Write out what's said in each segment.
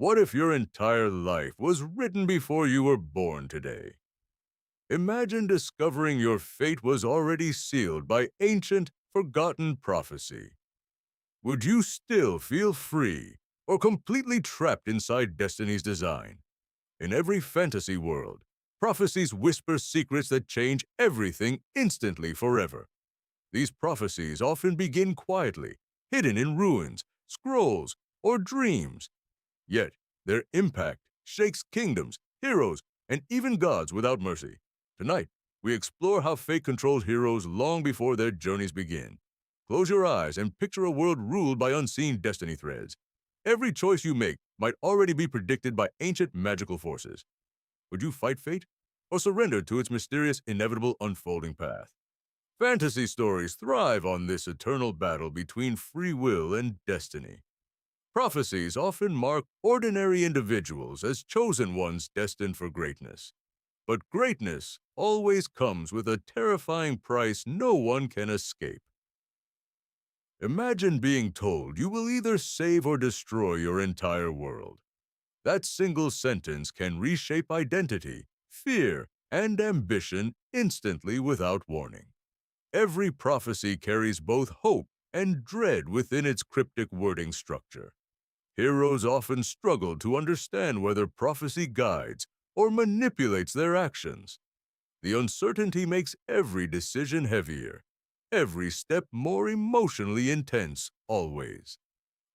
What if your entire life was written before you were born today? Imagine discovering your fate was already sealed by ancient, forgotten prophecy. Would you still feel free or completely trapped inside destiny's design? In every fantasy world, prophecies whisper secrets that change everything instantly forever. These prophecies often begin quietly, hidden in ruins, scrolls, or dreams. Yet, their impact shakes kingdoms, heroes, and even gods without mercy. Tonight, we explore how fate controls heroes long before their journeys begin. Close your eyes and picture a world ruled by unseen destiny threads. Every choice you make might already be predicted by ancient magical forces. Would you fight fate or surrender to its mysterious, inevitable unfolding path? Fantasy stories thrive on this eternal battle between free will and destiny. Prophecies often mark ordinary individuals as chosen ones destined for greatness. But greatness always comes with a terrifying price no one can escape. Imagine being told you will either save or destroy your entire world. That single sentence can reshape identity, fear, and ambition instantly without warning. Every prophecy carries both hope and dread within its cryptic wording structure. Heroes often struggle to understand whether prophecy guides or manipulates their actions. The uncertainty makes every decision heavier, every step more emotionally intense, always.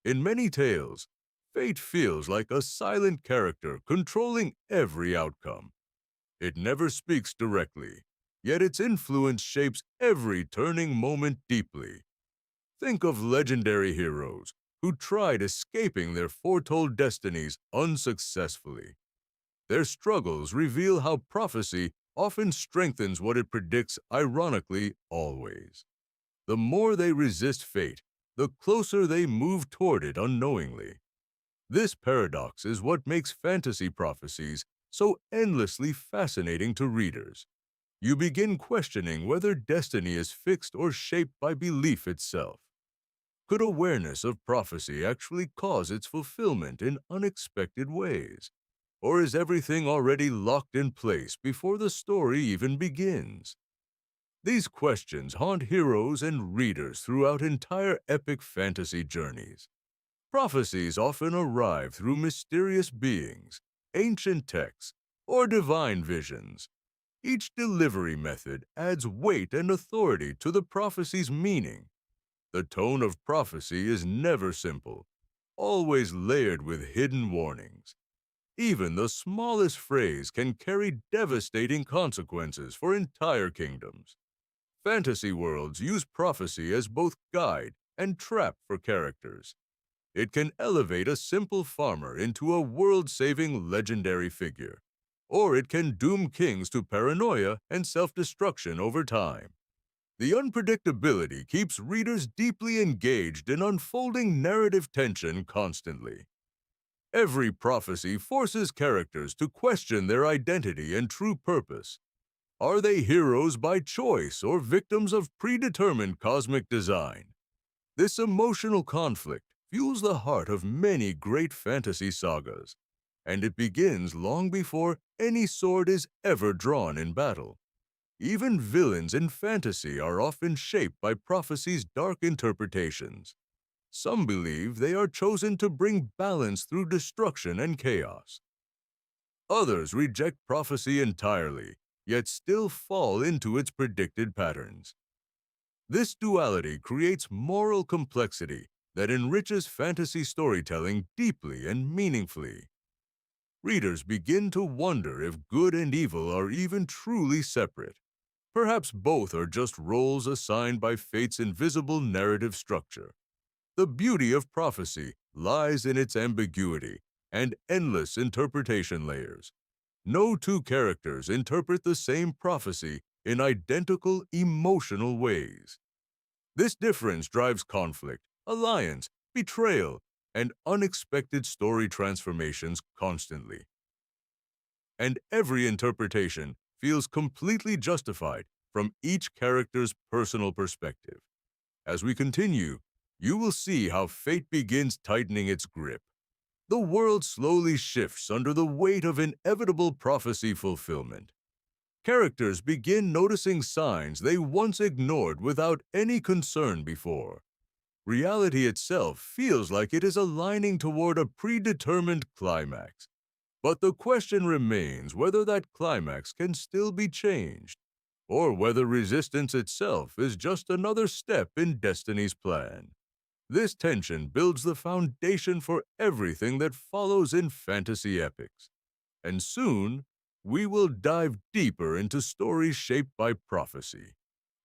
In many tales, fate feels like a silent character controlling every outcome. It never speaks directly, yet its influence shapes every turning moment deeply. Think of legendary heroes who tried escaping their foretold destinies unsuccessfully. Their struggles reveal how prophecy often strengthens what it predicts, ironically, always. The more they resist fate, the closer they move toward it unknowingly. This paradox is what makes fantasy prophecies so endlessly fascinating to readers. You begin questioning whether destiny is fixed or shaped by belief itself. Could awareness of prophecy actually cause its fulfillment in unexpected ways? Or is everything already locked in place before the story even begins? These questions haunt heroes and readers throughout entire epic fantasy journeys. Prophecies often arrive through mysterious beings, ancient texts, or divine visions. Each delivery method adds weight and authority to the prophecy's meaning. The tone of prophecy is never simple, always layered with hidden warnings. Even the smallest phrase can carry devastating consequences for entire kingdoms. Fantasy worlds use prophecy as both guide and trap for characters. It can elevate a simple farmer into a world-saving legendary figure, or it can doom kings to paranoia and self-destruction over time. The unpredictability keeps readers deeply engaged in unfolding narrative tension constantly. Every prophecy forces characters to question their identity and true purpose. Are they heroes by choice or victims of predetermined cosmic design? This emotional conflict fuels the heart of many great fantasy sagas, and it begins long before any sword is ever drawn in battle. Even villains in fantasy are often shaped by prophecy's dark interpretations. Some believe they are chosen to bring balance through destruction and chaos. Others reject prophecy entirely, yet still fall into its predicted patterns. This duality creates moral complexity that enriches fantasy storytelling deeply and meaningfully. Readers begin to wonder if good and evil are even truly separate. Perhaps both are just roles assigned by fate's invisible narrative structure. The beauty of prophecy lies in its ambiguity and endless interpretation layers. No two characters interpret the same prophecy in identical emotional ways. This difference drives conflict, alliance, betrayal, and unexpected story transformations constantly. And every interpretation feels completely justified from each character's personal perspective. As we continue, you will see how fate begins tightening its grip. The world slowly shifts under the weight of inevitable prophecy fulfillment. Characters begin noticing signs they once ignored without any concern before. Reality itself feels like it is aligning toward a predetermined climax. But the question remains whether that climax can still be changed, or whether resistance itself is just another step in destiny's plan. This tension builds the foundation for everything that follows in fantasy epics. And soon, we will dive deeper into stories shaped by prophecy,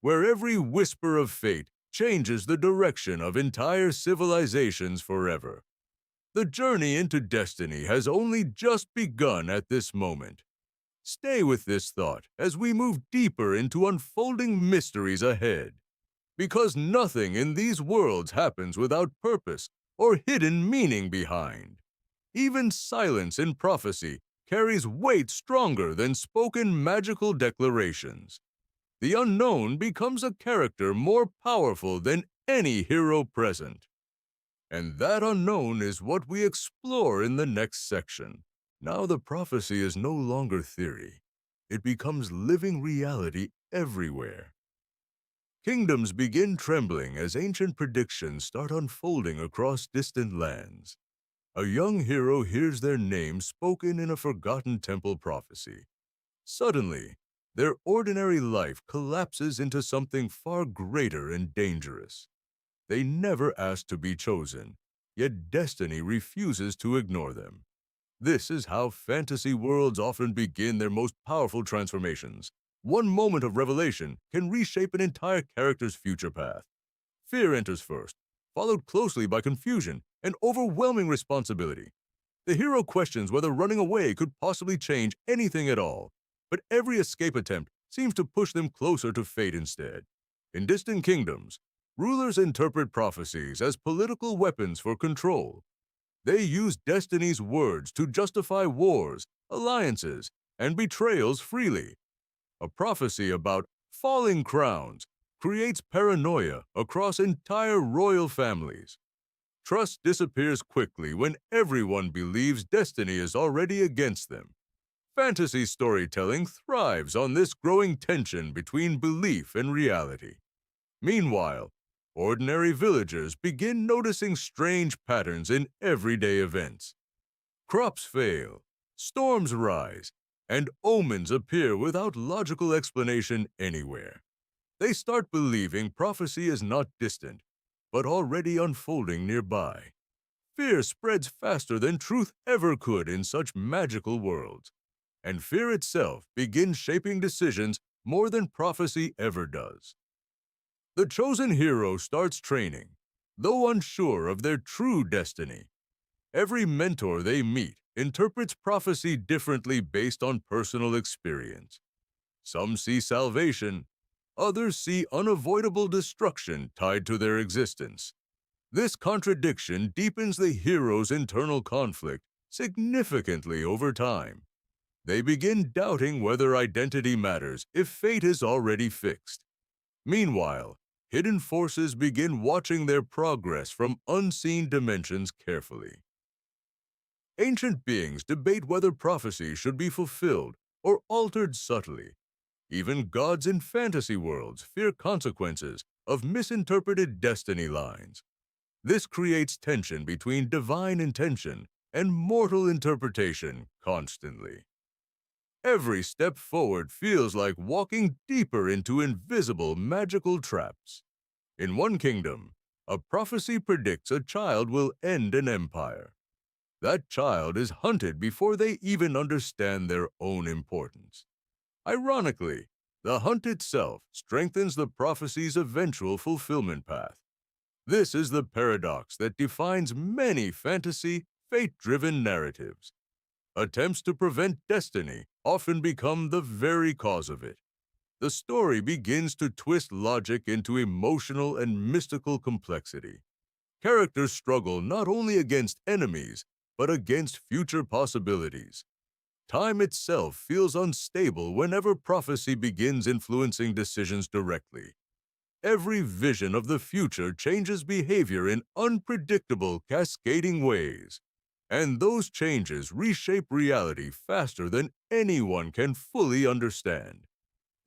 where every whisper of fate changes the direction of entire civilizations forever. The journey into destiny has only just begun at this moment. Stay with this thought as we move deeper into unfolding mysteries ahead, because nothing in these worlds happens without purpose or hidden meaning behind. Even silence in prophecy carries weight stronger than spoken magical declarations. The unknown becomes a character more powerful than any hero present. And that unknown is what we explore in the next section. Now the prophecy is no longer theory. It becomes living reality everywhere. Kingdoms begin trembling as ancient predictions start unfolding across distant lands. A young hero hears their name spoken in a forgotten temple prophecy. Suddenly, their ordinary life collapses into something far greater and dangerous. They never asked to be chosen, yet destiny refuses to ignore them. This is how fantasy worlds often begin their most powerful transformations. One moment of revelation can reshape an entire character's future path. Fear enters first, followed closely by confusion and overwhelming responsibility. The hero questions whether running away could possibly change anything at all, but every escape attempt seems to push them closer to fate instead. In distant kingdoms, rulers interpret prophecies as political weapons for control. They use destiny's words to justify wars, alliances, and betrayals freely. A prophecy about falling crowns creates paranoia across entire royal families. Trust disappears quickly when everyone believes destiny is already against them. Fantasy storytelling thrives on this growing tension between belief and reality. Meanwhile, ordinary villagers begin noticing strange patterns in everyday events. Crops fail, storms rise, and omens appear without logical explanation anywhere. They start believing prophecy is not distant, but already unfolding nearby. Fear spreads faster than truth ever could in such magical worlds, and fear itself begins shaping decisions more than prophecy ever does. The chosen hero starts training, though unsure of their true destiny. Every mentor they meet interprets prophecy differently based on personal experience. Some see salvation, others see unavoidable destruction tied to their existence. This contradiction deepens the hero's internal conflict significantly over time. They begin doubting whether identity matters if fate is already fixed. Meanwhile, hidden forces begin watching their progress from unseen dimensions carefully. Ancient beings debate whether prophecy should be fulfilled or altered subtly. Even gods in fantasy worlds fear consequences of misinterpreted destiny lines. This creates tension between divine intention and mortal interpretation constantly. Every step forward feels like walking deeper into invisible magical traps. In one kingdom, a prophecy predicts a child will end an empire. That child is hunted before they even understand their own importance. Ironically, the hunt itself strengthens the prophecy's eventual fulfillment path. This is the paradox that defines many fantasy, fate-driven narratives. Attempts to prevent destiny often become the very cause of it. The story begins to twist logic into emotional and mystical complexity. Characters struggle not only against enemies, but against future possibilities. Time itself feels unstable whenever prophecy begins influencing decisions directly. Every vision of the future changes behavior in unpredictable, cascading ways. And those changes reshape reality faster than anyone can fully understand.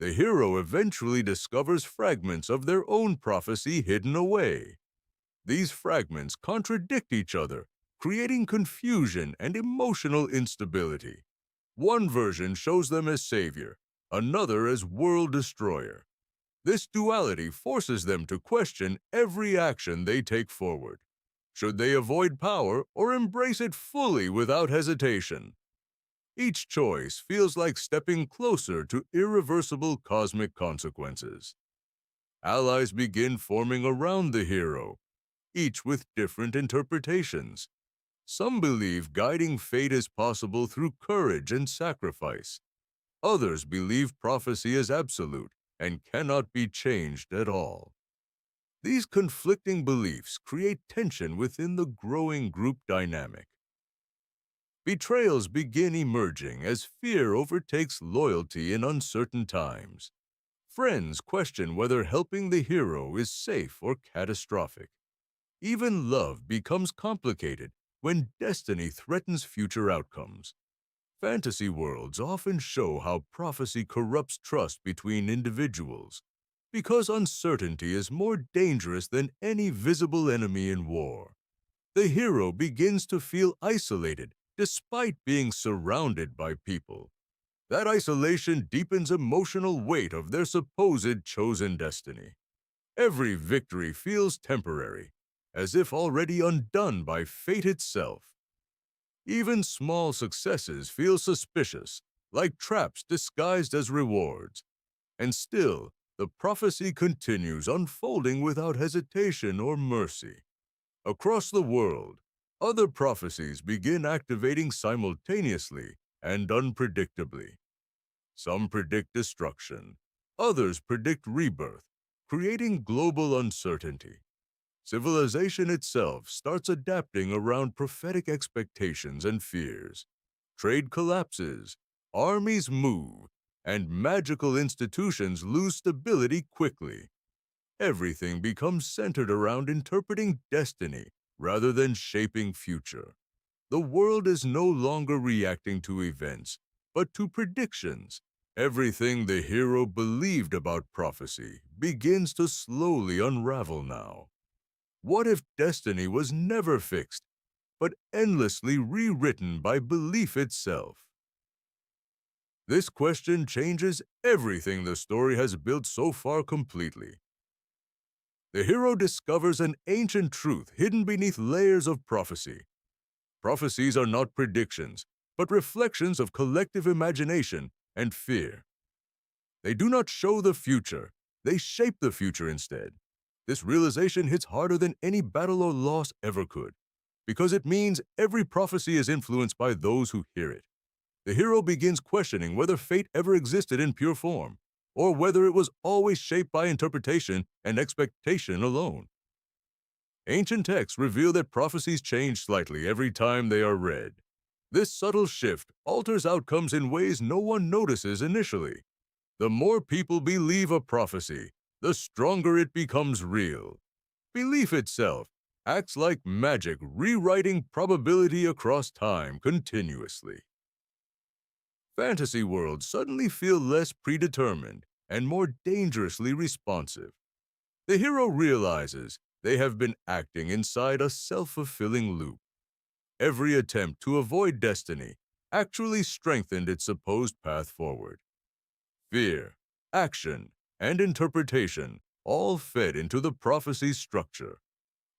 The hero eventually discovers fragments of their own prophecy hidden away. These fragments contradict each other, creating confusion and emotional instability. One version shows them as savior, another as world destroyer. This duality forces them to question every action they take forward. Should they avoid power or embrace it fully without hesitation? Each choice feels like stepping closer to irreversible cosmic consequences. Allies begin forming around the hero, each with different interpretations. Some believe guiding fate is possible through courage and sacrifice. Others believe prophecy is absolute and cannot be changed at all. These conflicting beliefs create tension within the growing group dynamic. Betrayals begin emerging as fear overtakes loyalty in uncertain times. Friends question whether helping the hero is safe or catastrophic. Even love becomes complicated when destiny threatens future outcomes. Fantasy worlds often show how prophecy corrupts trust between individuals, because uncertainty is more dangerous than any visible enemy in war. The hero begins to feel isolated despite being surrounded by people. That isolation deepens emotional weight of their supposed chosen destiny. Every victory feels temporary, as if already undone by fate itself. Even small successes feel suspicious, like traps disguised as rewards. And still, the prophecy continues unfolding without hesitation or mercy. Across the world, other prophecies begin activating simultaneously and unpredictably. Some predict destruction, others predict rebirth, creating global uncertainty. Civilization itself starts adapting around prophetic expectations and fears. Trade collapses, armies move, and magical institutions lose stability quickly. Everything becomes centered around interpreting destiny rather than shaping future. The world is no longer reacting to events, but to predictions. Everything the hero believed about prophecy begins to slowly unravel now. What if destiny was never fixed, but endlessly rewritten by belief itself? This question changes everything the story has built so far completely. The hero discovers an ancient truth hidden beneath layers of prophecy. Prophecies are not predictions, but reflections of collective imagination and fear. They do not show the future, they shape the future instead. This realization hits harder than any battle or loss ever could, because it means every prophecy is influenced by those who hear it. The hero begins questioning whether fate ever existed in pure form, or whether it was always shaped by interpretation and expectation alone. Ancient texts reveal that prophecies change slightly every time they are read. This subtle shift alters outcomes in ways no one notices initially. The more people believe a prophecy, the stronger it becomes real. Belief itself acts like magic, rewriting probability across time continuously. Fantasy worlds suddenly feel less predetermined and more dangerously responsive. The hero realizes they have been acting inside a self-fulfilling loop. Every attempt to avoid destiny actually strengthened its supposed path forward. Fear, action, and interpretation all fed into the prophecy's structure.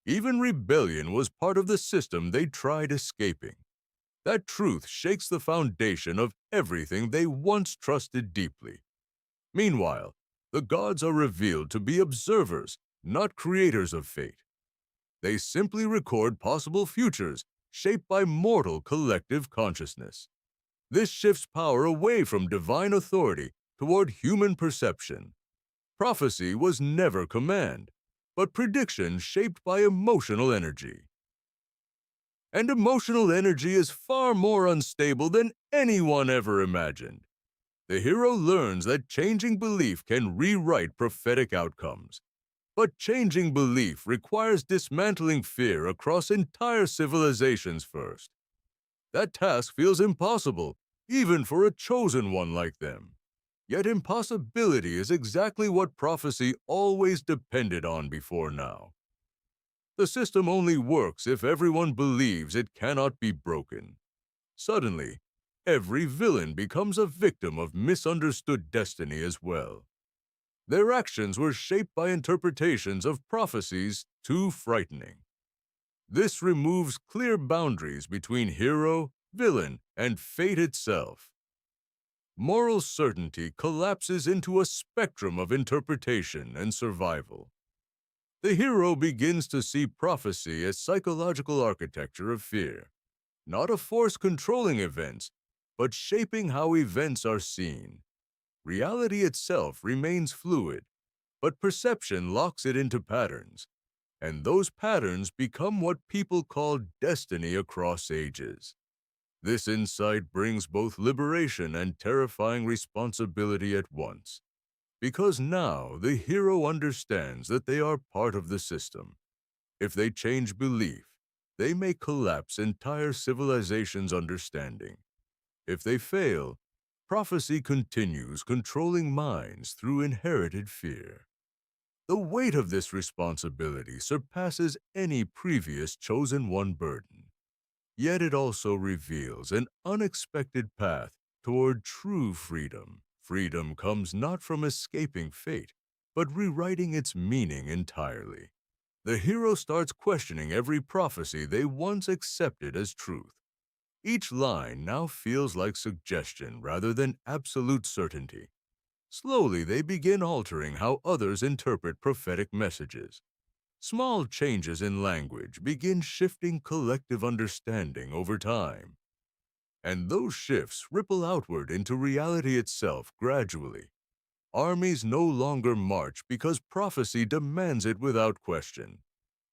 Even rebellion was part of the system they tried escaping. That truth shakes the foundation of everything they once trusted deeply. Meanwhile, the gods are revealed to be observers, not creators of fate. They simply record possible futures shaped by mortal collective consciousness. This shifts power away from divine authority toward human perception. Prophecy was never command, but prediction shaped by emotional energy. And emotional energy is far more unstable than anyone ever imagined. The hero learns that changing belief can rewrite prophetic outcomes. But changing belief requires dismantling fear across entire civilizations first. That task feels impossible, even for a chosen one like them. Yet impossibility is exactly what prophecy always depended on before now. The system only works if everyone believes it cannot be broken. Suddenly, every villain becomes a victim of misunderstood destiny as well. Their actions were shaped by interpretations of prophecies too frightening. This removes clear boundaries between hero, villain, and fate itself. Moral certainty collapses into a spectrum of interpretation and survival. The hero begins to see prophecy as psychological architecture of fear, not a force controlling events, but shaping how events are seen. Reality itself remains fluid, but perception locks it into patterns, and those patterns become what people call destiny across ages. This insight brings both liberation and terrifying responsibility at once, because now the hero understands that they are part of the system. If they change belief, they may collapse entire civilizations' understanding. If they fail, prophecy continues controlling minds through inherited fear. The weight of this responsibility surpasses any previous chosen one burden. Yet it also reveals an unexpected path toward true freedom. Freedom comes not from escaping fate, but rewriting its meaning entirely. The hero starts questioning every prophecy they once accepted as truth. Each line now feels like suggestion rather than absolute certainty. Slowly, they begin altering how others interpret prophetic messages. Small changes in language begin shifting collective understanding over time. And those shifts ripple outward into reality itself gradually. Armies no longer march because prophecy demands it without question.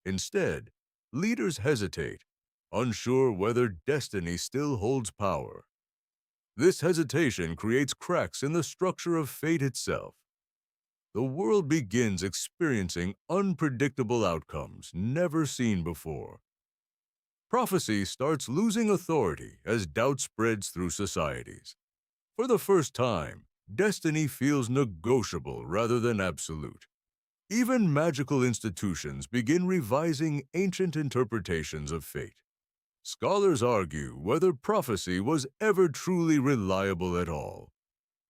Instead, leaders hesitate, unsure whether destiny still holds power. This hesitation creates cracks in the structure of fate itself. The world begins experiencing unpredictable outcomes never seen before. Prophecy starts losing authority as doubt spreads through societies. For the first time, destiny feels negotiable rather than absolute. Even magical institutions begin revising ancient interpretations of fate. Scholars argue whether prophecy was ever truly reliable at all.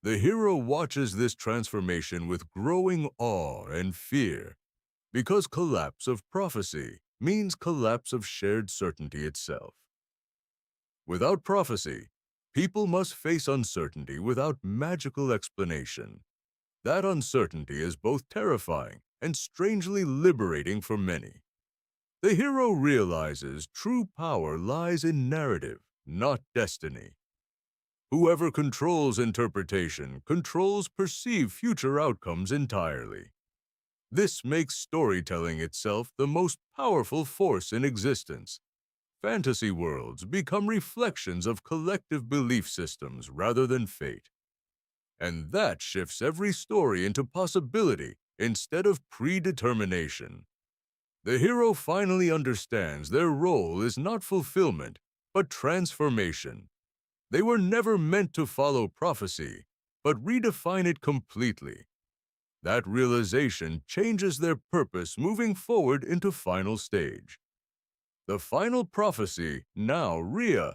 The hero watches this transformation with growing awe and fear, because collapse of prophecy means collapse of shared certainty itself. Without prophecy, people must face uncertainty without magical explanation. That uncertainty is both terrifying and strangely liberating for many. The hero realizes true power lies in narrative, not destiny. Whoever controls interpretation controls perceived future outcomes entirely. This makes storytelling itself the most powerful force in existence. Fantasy worlds become reflections of collective belief systems rather than fate. And that shifts every story into possibility instead of predetermination. The hero finally understands their role is not fulfillment, but transformation. They were never meant to follow prophecy, but redefine it completely. That realization changes their purpose moving forward into final stage. The final prophecy, now Rhea,